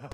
Hello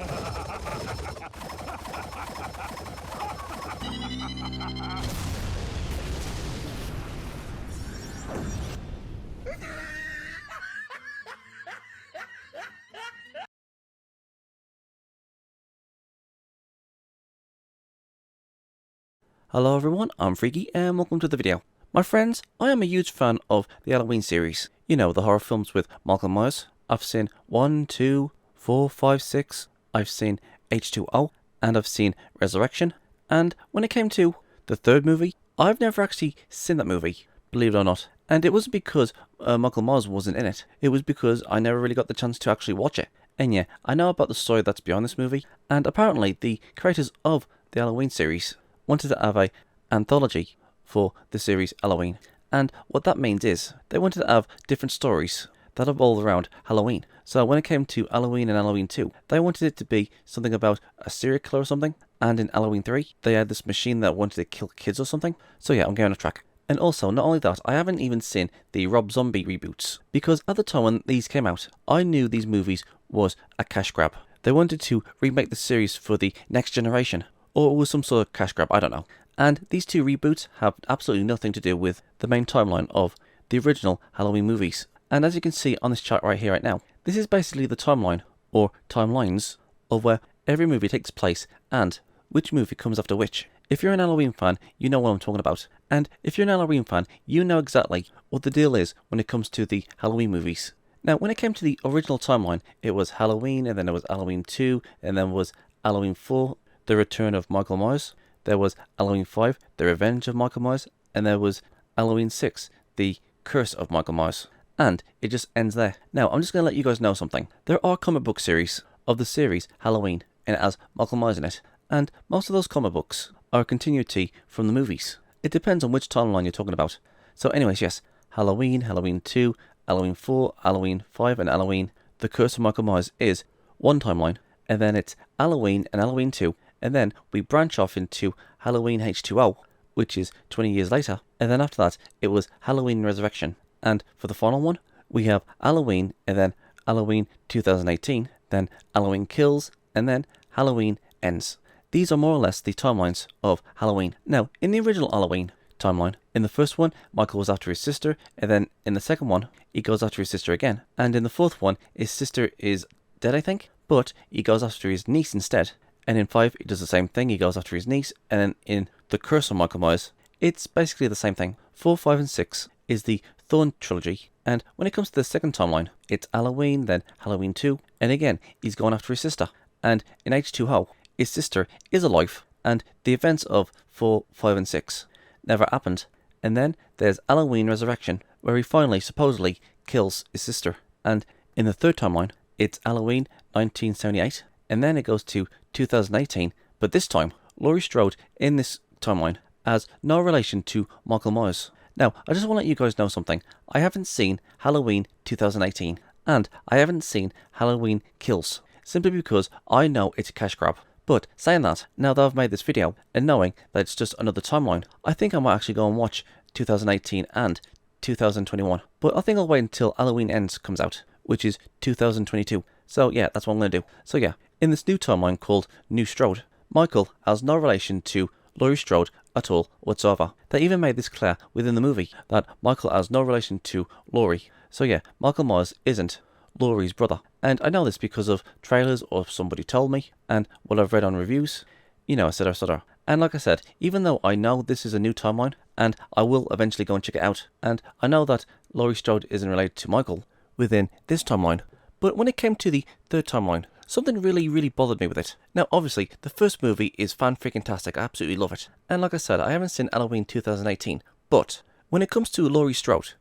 everyone, I'm Freaky and welcome to the video. My friends, I am a huge fan of the Halloween series. You know, the horror films with Michael Myers. I've seen 1, 2, 4, 5, 6. I've seen H2O and I've seen Resurrection. And when it came to the third movie, I've never actually seen that movie, believe it or not. And it wasn't because Michael Myers wasn't in it. It was because I never really got the chance to actually watch it. And yeah, I know about the story that's behind this movie. And apparently the creators of the Halloween series wanted to have a anthology for the series Halloween, and what that means is they wanted to have different stories that revolve around Halloween. So when it came to Halloween and Halloween 2, they wanted it to be something about a serial killer or something, and in Halloween 3 they had this machine that wanted to kill kids or something. So yeah, I'm going off track. And also, not only that, I haven't even seen the Rob Zombie reboots, because at the time when these came out, I knew these movies was a cash grab. They wanted to remake the series for the next generation, or it was some sort of cash grab, I don't know. And these two reboots have absolutely nothing to do with the main timeline of the original Halloween movies. And as you can see on this chart right here right now, this is basically the timeline, or timelines, of where every movie takes place and which movie comes after which. If you're an Halloween fan, you know what I'm talking about. And if you're an Halloween fan, you know exactly what the deal is when it comes to the Halloween movies. Now, when it came to the original timeline, it was Halloween, and then it was Halloween 2, and then it was Halloween 4, The Return of Michael Myers. There was Halloween 5, The Revenge of Michael Myers. And there was Halloween 6, The Curse of Michael Myers. And it just ends there. Now, I'm just going to let you guys know something. There are comic book series of the series Halloween, and it has Michael Myers in it. And most of those comic books are a continuity from the movies. It depends on which timeline you're talking about. So anyways, yes, Halloween, Halloween 2, Halloween 4, Halloween 5, and Halloween The Curse of Michael Myers is one timeline. And then it's Halloween and Halloween 2. And then we branch off into Halloween H2O, which is 20 years later. And then after that, it was Halloween Resurrection. And for the final one, we have Halloween, and then Halloween 2018, then Halloween Kills, and then Halloween Ends. These are more or less the timelines of Halloween. Now, in the original Halloween timeline, in the first one, Michael was after his sister, and then in the second one, he goes after his sister again. And in the fourth one, his sister is dead, I think, but he goes after his niece instead. And in 5, he does the same thing, he goes after his niece. And then in The Curse of Michael Myers, it's basically the same thing. 4, 5, and 6 is the Thorn trilogy. And when it comes to the second timeline, it's Halloween, then Halloween 2. And again, he's going after his sister. And in H2O, his sister is alive. And the events of 4, 5, and 6 never happened. And then there's Halloween Resurrection, where he finally, supposedly, kills his sister. And in the third timeline, it's Halloween 1978. And then it goes to 2018, but this time, Laurie Strode in this timeline has no relation to Michael Myers. Now, I just want to let you guys know something. I haven't seen Halloween 2018, and I haven't seen Halloween Kills, simply because I know it's a cash grab. But saying that, now that I've made this video, and knowing that it's just another timeline, I think I might actually go and watch 2018 and 2021. But I think I'll wait until Halloween Ends comes out, which is 2022. So yeah, that's what I'm going to do. So yeah, in this new timeline called New Strode, Michael has no relation to Laurie Strode at all whatsoever. They even made this clear within the movie that Michael has no relation to Laurie. So yeah, Michael Myers isn't Laurie's brother. And I know this because of trailers or somebody told me, and what I've read on reviews, you know, etc. And like I said, even though I know this is a new timeline, and I will eventually go and check it out, and I know that Laurie Strode isn't related to Michael within this timeline, but when it came to the third timeline, something really bothered me with it. Now, obviously, the first movie is fan-freaking-tastic. I absolutely love it. And like I said, I haven't seen Halloween 2018. But when it comes to Laurie Strode,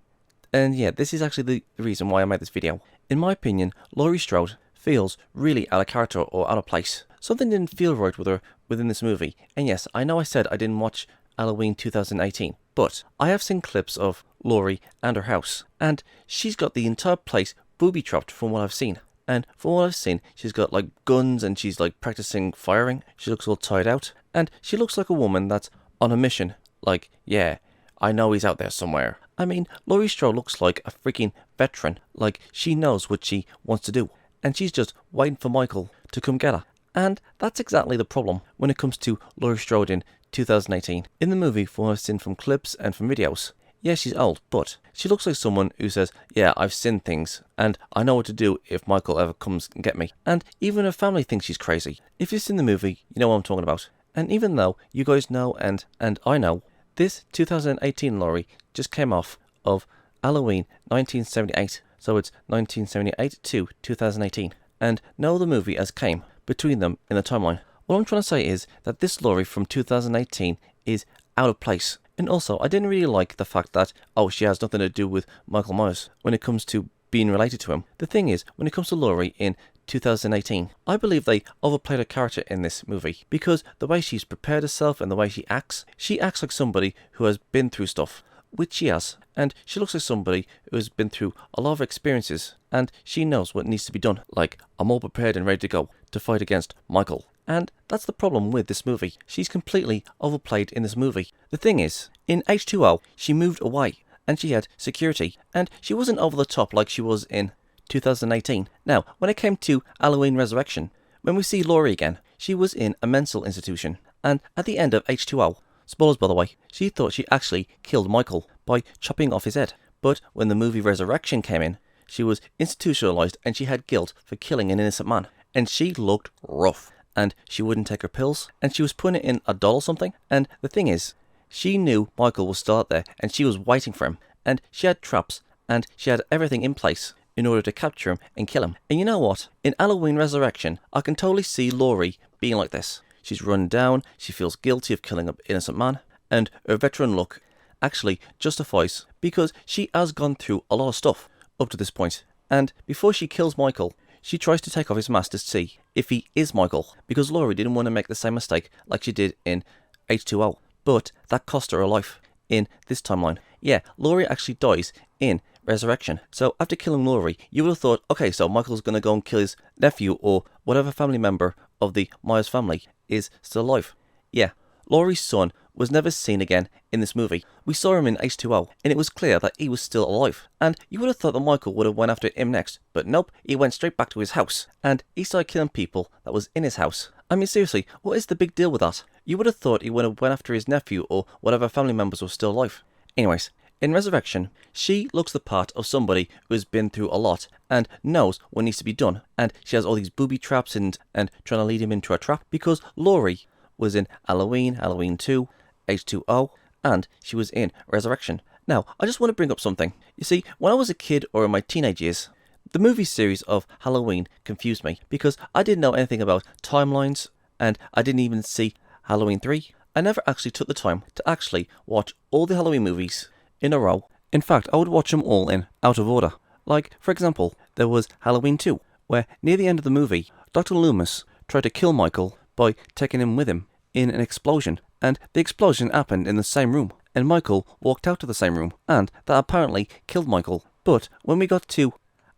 and yeah, this is actually the reason why I made this video. In my opinion, Laurie Strode feels really out of character or out of place. Something didn't feel right with her within this movie. And yes, I know I said I didn't watch Halloween 2018, but I have seen clips of Laurie and her house, and she's got the entire place booby-trapped from what I've seen. And from what I've seen, she's got like guns and she's like practicing firing. She looks all tied out, and she looks like a woman that's on a mission. Like, yeah, I know he's out there somewhere. I mean, Laurie Strode looks like a freaking veteran. Like, she knows what she wants to do. and she's just waiting for Michael to come get her. And that's exactly the problem when it comes to Laurie Strode in 2018. In the movie, from what I've seen from clips and from videos, yeah, she's old, but she looks like someone who says, yeah, I've seen things, and I know what to do if Michael ever comes and get me. And even her family thinks she's crazy. If you've seen the movie, you know what I'm talking about. And even though you guys know and I know, this 2018 Laurie just came off of Halloween 1978. So it's 1978 to 2018. And no the movie as came between them in the timeline. What I'm trying to say is that this Laurie from 2018 is out of place. And also, I didn't really like the fact that, oh, she has nothing to do with Michael Myers when it comes to being related to him. The thing is, when it comes to Laurie in 2018, I believe they overplayed her character in this movie because the way she's prepared herself and the way she acts like somebody who has been through stuff, which she has, and she looks like somebody who has been through a lot of experiences and she knows what needs to be done, like, I'm all prepared and ready to go to fight against Michael. And that's the problem with this movie. She's completely overplayed in this movie. The thing is, in H2O, she moved away and she had security and she wasn't over the top like she was in 2018. Now, when it came to Halloween Resurrection, when we see Laurie again, she was in a mental institution. And at the end of H2O, spoilers by the way, she thought she actually killed Michael by chopping off his head. But when the movie Resurrection came in, she was institutionalized and she had guilt for killing an innocent man. And she looked rough. And she wouldn't take her pills, and she was putting it in a doll or something. And the thing is, she knew Michael was still out there, and she was waiting for him. And she had traps, and she had everything in place in order to capture him and kill him. And you know what? In Halloween Resurrection, I can totally see Laurie being like this. She's run down, she feels guilty of killing an innocent man, and her veteran look actually justifies because she has gone through a lot of stuff up to this point. And before she kills Michael, she tries to take off his mask to see if he is Michael, because Laurie didn't want to make the same mistake like she did in H2O. But that cost her life in this timeline. Yeah, Laurie actually dies in Resurrection. So after killing Laurie, you would have thought, okay, so Michael's going to go and kill his nephew or whatever family member of the Myers family is still alive. Yeah, Laurie's son was never seen again in this movie. We saw him in H2O, and it was clear that he was still alive. And you would have thought that Michael would have went after him next, but nope, he went straight back to his house, and he started killing people that was in his house. I mean, seriously, what is the big deal with that? You would have thought he would have went after his nephew or whatever family members were still alive. Anyways, in Resurrection, she looks the part of somebody who has been through a lot and knows what needs to be done, and she has all these booby traps and trying to lead him into a trap, because Laurie was in Halloween, Halloween 2, H2O, and she was in Resurrection. Now, I just want to bring up something. You see, when I was a kid or in my teenage years, the movie series of Halloween confused me because I didn't know anything about timelines and I didn't even see Halloween 3. I never actually took the time to actually watch all the Halloween movies in a row. In fact, I would watch them all in out of order. Like, for example, there was Halloween 2, where near the end of the movie, Dr. Loomis tried to kill Michael by taking him with him in an explosion. And the explosion happened in the same room, and Michael walked out to the same room, and that apparently killed Michael. But when we got to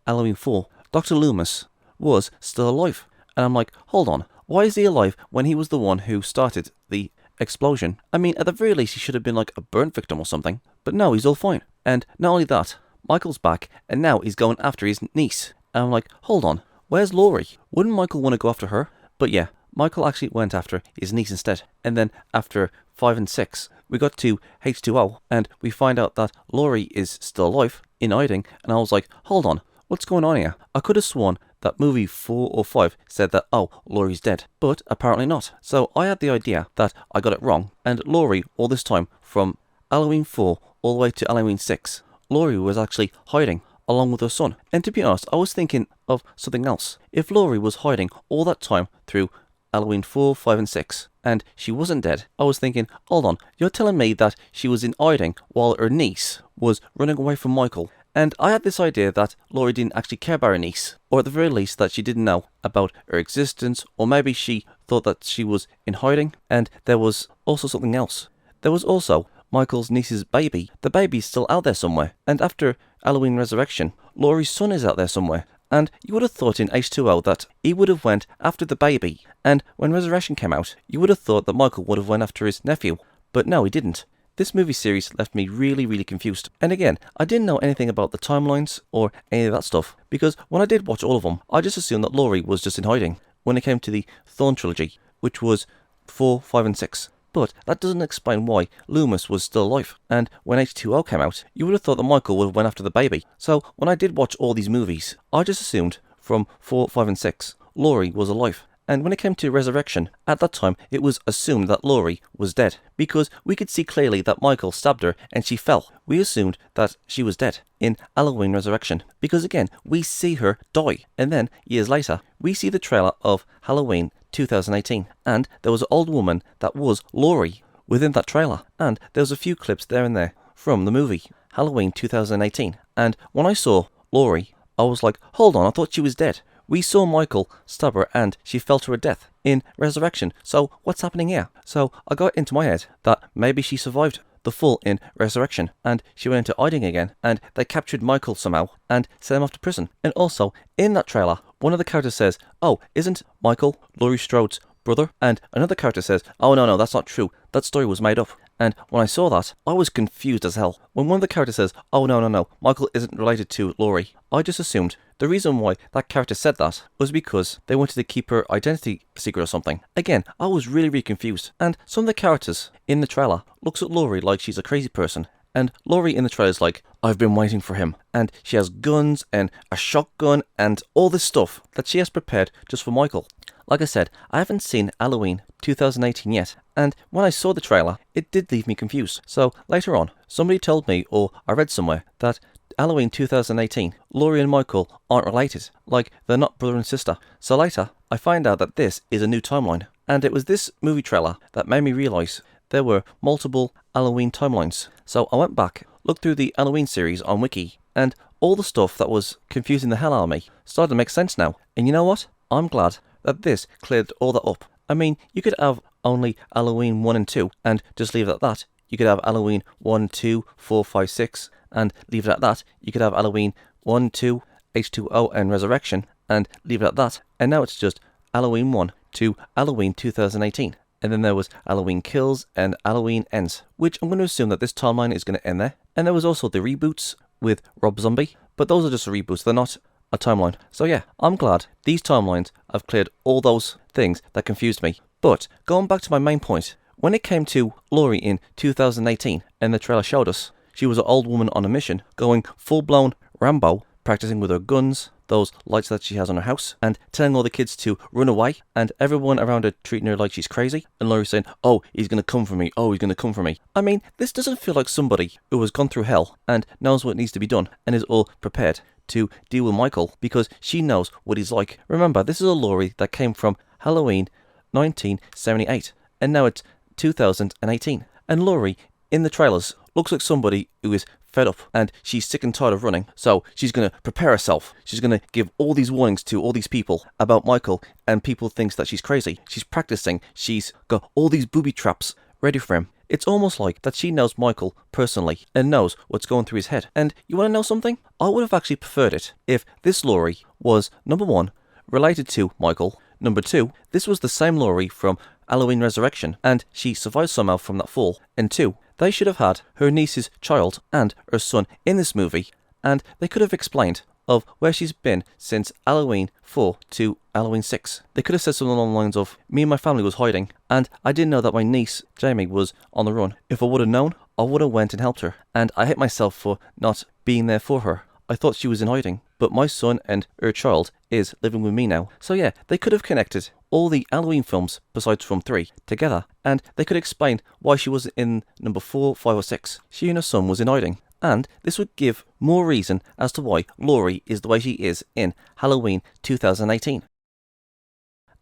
Halloween 4, Dr. Loomis was still alive. And I'm like, hold on, why is he alive when he was the one who started the explosion? I mean, at the very least, he should have been like a burnt victim or something. But no, he's all fine. And not only that, Michael's back, and now he's going after his niece. And I'm like, hold on, where's Laurie? Wouldn't Michael want to go after her? But yeah, Michael actually went after his niece instead. And then after 5 and 6, we got to H2O, and we find out that Laurie is still alive, in hiding, and I was like, hold on, what's going on here? I could have sworn that movie 4 or 5 said that, oh, Laurie's dead, but apparently not. So I had the idea that I got it wrong, and Laurie, all this time, from Halloween 4 all the way to Halloween 6, Laurie was actually hiding along with her son. And to be honest, I was thinking of something else. If Laurie was hiding all that time through Halloween 4, 5 and 6, and she wasn't dead, I was thinking, hold on, you're telling me that she was in hiding while her niece was running away from Michael. And I had this idea that Laurie didn't actually care about her niece, or at the very least that she didn't know about her existence, or maybe she thought that she was in hiding. And there was also something else. There was also Michael's niece's baby. The baby's still out there somewhere, and after Halloween Resurrection, Laurie's son is out there somewhere. And you would have thought in H2O that he would have went after the baby. And when Resurrection came out, you would have thought that Michael would have went after his nephew. But no, he didn't. this movie series left me really confused. And again, I didn't know anything about the timelines or any of that stuff, because when I did watch all of them, I just assumed that Laurie was just in hiding when it came to the Thorn trilogy, which was 4, 5 and 6. But that doesn't explain why Loomis was still alive. And when H2O came out, you would have thought that Michael would have went after the baby. So when I did watch all these movies, I just assumed from 4, 5 and 6, Laurie was alive. And when it came to Resurrection, at that time it was assumed that Laurie was dead, because we could see clearly that Michael stabbed her and she fell. We assumed that she was dead in Halloween Resurrection, because again, we see her die. And then, years later, we see the trailer of Halloween 2018, and there was an old woman that was Laurie within that trailer, and there was a few clips there and there from the movie Halloween 2018. And when I saw Laurie, I was like, hold on, I thought she was dead. We saw Michael stab her and she fell to her death in Resurrection. So what's happening here? So I got into my head that maybe she survived the fall in Resurrection and she went into hiding again, and they captured Michael somehow and sent him off to prison. And also, in that trailer, one of the characters says, oh, isn't Michael Laurie Strode's brother? And another character says, oh no, that's not true. That story was made up. And when I saw that, I was confused as hell. When one of the characters says, oh no, Michael isn't related to Laurie, I just assumed the reason why that character said that was because they wanted to keep her identity secret or something. Again, I was really confused. And some of the characters in the trailer looks at Laurie like she's a crazy person. And Laurie in the trailer is like, I've been waiting for him. And she has guns and a shotgun and all this stuff that she has prepared just for Michael. Like I said, I haven't seen Halloween 2018 yet, and when I saw the trailer, it did leave me confused. So later on, somebody told me, or I read somewhere, that Halloween 2018, Laurie and Michael aren't related, like they're not brother and sister. So later, I find out that this is a new timeline, and it was this movie trailer that made me realise there were multiple Halloween timelines. So I went back, looked through the Halloween series on Wiki, and all the stuff that was confusing the hell out of me started to make sense now. And you know what? I'm glad that this cleared all that up. I mean, you could have only Halloween 1 and 2 and just leave it at that. You could have Halloween 1, 2, 4, 5, 6 and leave it at that. You could have Halloween 1, 2, H2O and Resurrection and leave it at that. And now it's just Halloween 1 to Halloween 2018. And then there was Halloween Kills and Halloween Ends, which I'm going to assume that this timeline is going to end there. And there was also the reboots with Rob Zombie, but those are just reboots, they're not a timeline. So yeah, I'm glad these timelines have cleared all those things that confused me. But going back to my main point, when it came to Laurie in 2018 and the trailer showed us, she was an old woman on a mission going full-blown Rambo, practicing with her guns, those lights that she has on her house, and telling all the kids to run away, and everyone around her treating her like she's crazy, and Laurie saying, oh, he's gonna come for me, oh, he's gonna come for me. I mean, this doesn't feel like somebody who has gone through hell and knows what needs to be done and is all prepared to deal with Michael, because she knows what he's like. Remember, this is a Laurie that came from Halloween 1978, and now it's 2018. And Laurie, in the trailers, looks like somebody who is fed up and she's sick and tired of running, so she's going to prepare herself. She's going to give all these warnings to all these people about Michael, and people think that she's crazy. She's practicing, she's got all these booby traps ready for him. It's almost like that she knows Michael personally and knows what's going through his head. And you want to know something? I would have actually preferred it if this Laurie was, number 1, related to Michael, number 2, this was the same Laurie from Halloween Resurrection and she survived somehow from that fall, and 2, they should have had her niece's child and her son in this movie, and they could have explained of where she's been since Halloween 4 to Halloween 6. They could have said something along the lines of, me and my family was hiding, and I didn't know that my niece, Jamie, was on the run. If I would have known, I would have went and helped her, and I hate myself for not being there for her. I thought she was in hiding, but my son and her child is living with me now. So yeah, they could have connected all the Halloween films, besides from 3, together, and they could explain why she was in number 4, 5 or 6. She and her son was in hiding. And this would give more reason as to why Laurie is the way she is in Halloween 2018.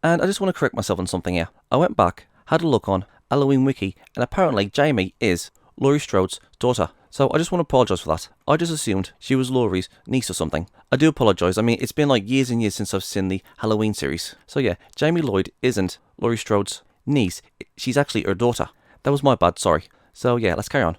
And I just want to correct myself on something here. I went back, had a look on Halloween Wiki, and apparently Jamie is Laurie Strode's daughter. So I just want to apologise for that. I just assumed she was Laurie's niece or something. I do apologise. I mean, it's been like years and years since I've seen the Halloween series. So yeah, Jamie Lloyd isn't Laurie Strode's niece. She's actually her daughter. That was my bad, sorry. So yeah, let's carry on.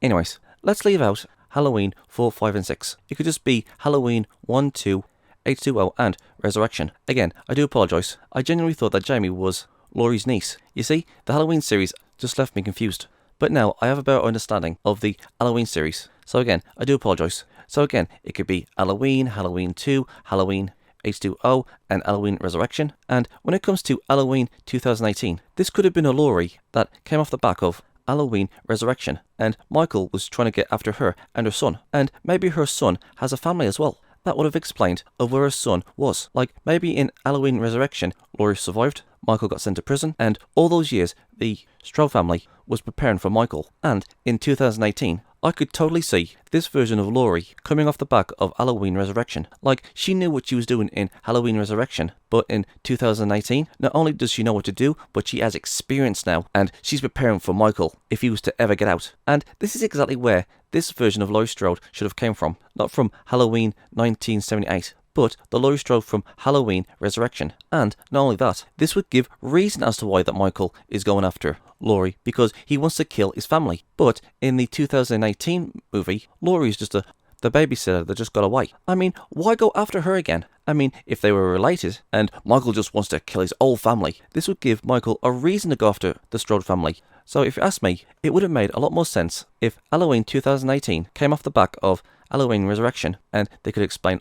Anyways, let's leave out Halloween 4, 5 and 6. It could just be Halloween 1, 2, H2O and Resurrection. Again, I do apologise. I genuinely thought that Jamie was Laurie's niece. You see, the Halloween series just left me confused. but now I have a better understanding of the Halloween series. So again, I do apologise. So again, it could be Halloween, Halloween 2, Halloween H2O, and Halloween Resurrection. And when it comes to Halloween 2018, this could have been a Laurie that came off the back of Halloween Resurrection, and Michael was trying to get after her and her son, and maybe her son has a family as well. That would have explained of where her son was. Like maybe in Halloween Resurrection, Laurie survived, Michael got sent to prison, and all those years the Strode family was preparing for Michael. And in 2018, I could totally see this version of Laurie coming off the back of Halloween Resurrection. Like, she knew what she was doing in Halloween Resurrection, but in 2018, not only does she know what to do, but she has experience now, and she's preparing for Michael if he was to ever get out. And this is exactly where this version of Laurie Strode should have came from. Not from Halloween 1978, but the Laurie Strode from Halloween Resurrection. And not only that, this would give reason as to why that Michael is going after Laurie, because he wants to kill his family. But in the 2018 movie, Laurie is just the babysitter that just got away. I mean, why go after her again? I mean, if they were related and Michael just wants to kill his whole family, this would give Michael a reason to go after the Strode family. So if you ask me, it would have made a lot more sense if Halloween 2018 came off the back of Halloween Resurrection, and they could explain,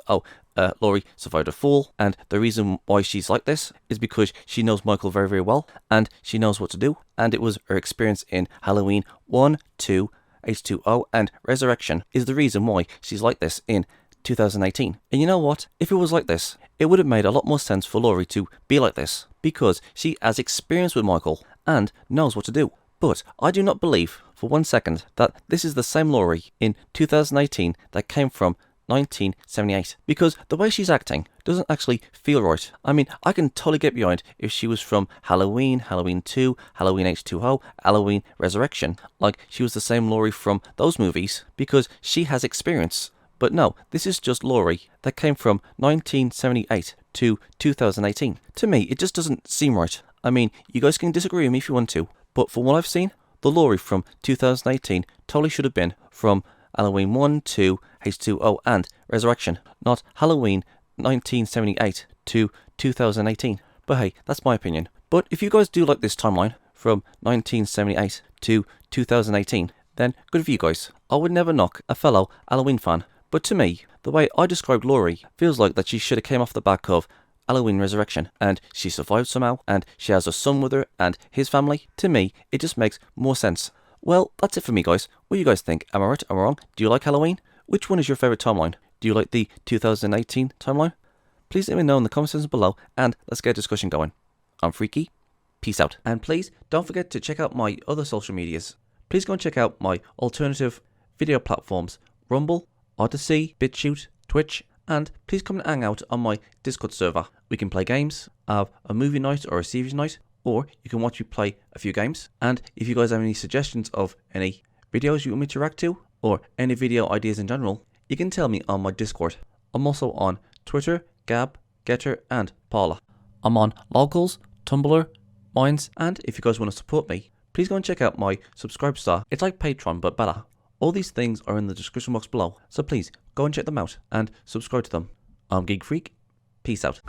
Laurie survived a fall, and the reason why she's like this is because she knows Michael very, very well, and she knows what to do, and it was her experience in Halloween 1, 2, H2O, and Resurrection is the reason why she's like this in 2018. And you know what? If it was like this, it would have made a lot more sense for Laurie to be like this, because she has experience with Michael and knows what to do. But I do not believe for 1 second that this is the same Laurie in 2018 that came from 1978, because the way she's acting doesn't actually feel right. I mean, I can totally get behind if she was from Halloween, Halloween 2, Halloween H2O, Halloween Resurrection, like she was the same Laurie from those movies, because she has experience. But no, this is just Laurie that came from 1978 to 2018. To me, it just doesn't seem right. I mean, you guys can disagree with me if you want to, but from what I've seen, the Laurie from 2018 totally should have been from Halloween 1, 2, H2O, and Resurrection, not Halloween 1978 to 2018. But hey, that's my opinion. But if you guys do like this timeline from 1978 to 2018, then good for you guys. I would never knock a fellow Halloween fan, but to me, the way I described Laurie feels like that she should have came off the back of Halloween Resurrection, and she survived somehow, and she has a son with her and his family. To me, it just makes more sense. Well, that's it for me, guys. What do you guys think? Am I right? Am I wrong? Do you like Halloween? Which one is your favourite timeline? Do you like the 2018 timeline? Please let me know in the comment section below, and let's get a discussion going. I'm Freaky. Peace out. And please don't forget to check out my other social medias. Please go and check out my alternative video platforms: Rumble, Odyssey, BitChute, Twitch, and please come and hang out on my Discord server. We can play games, have a movie night or a series night, or you can watch me play a few games. And if you guys have any suggestions of any videos you want me to react to, or any video ideas in general, you can tell me on my Discord. I'm also on Twitter, Gab, Getter, and Paula. I'm on Locals, Tumblr, Minds, and if you guys want to support me, please go and check out my Subscribe Star. It's like Patreon, but better. All these things are in the description box below, so please go and check them out and subscribe to them. I'm Geek Freak. Peace out.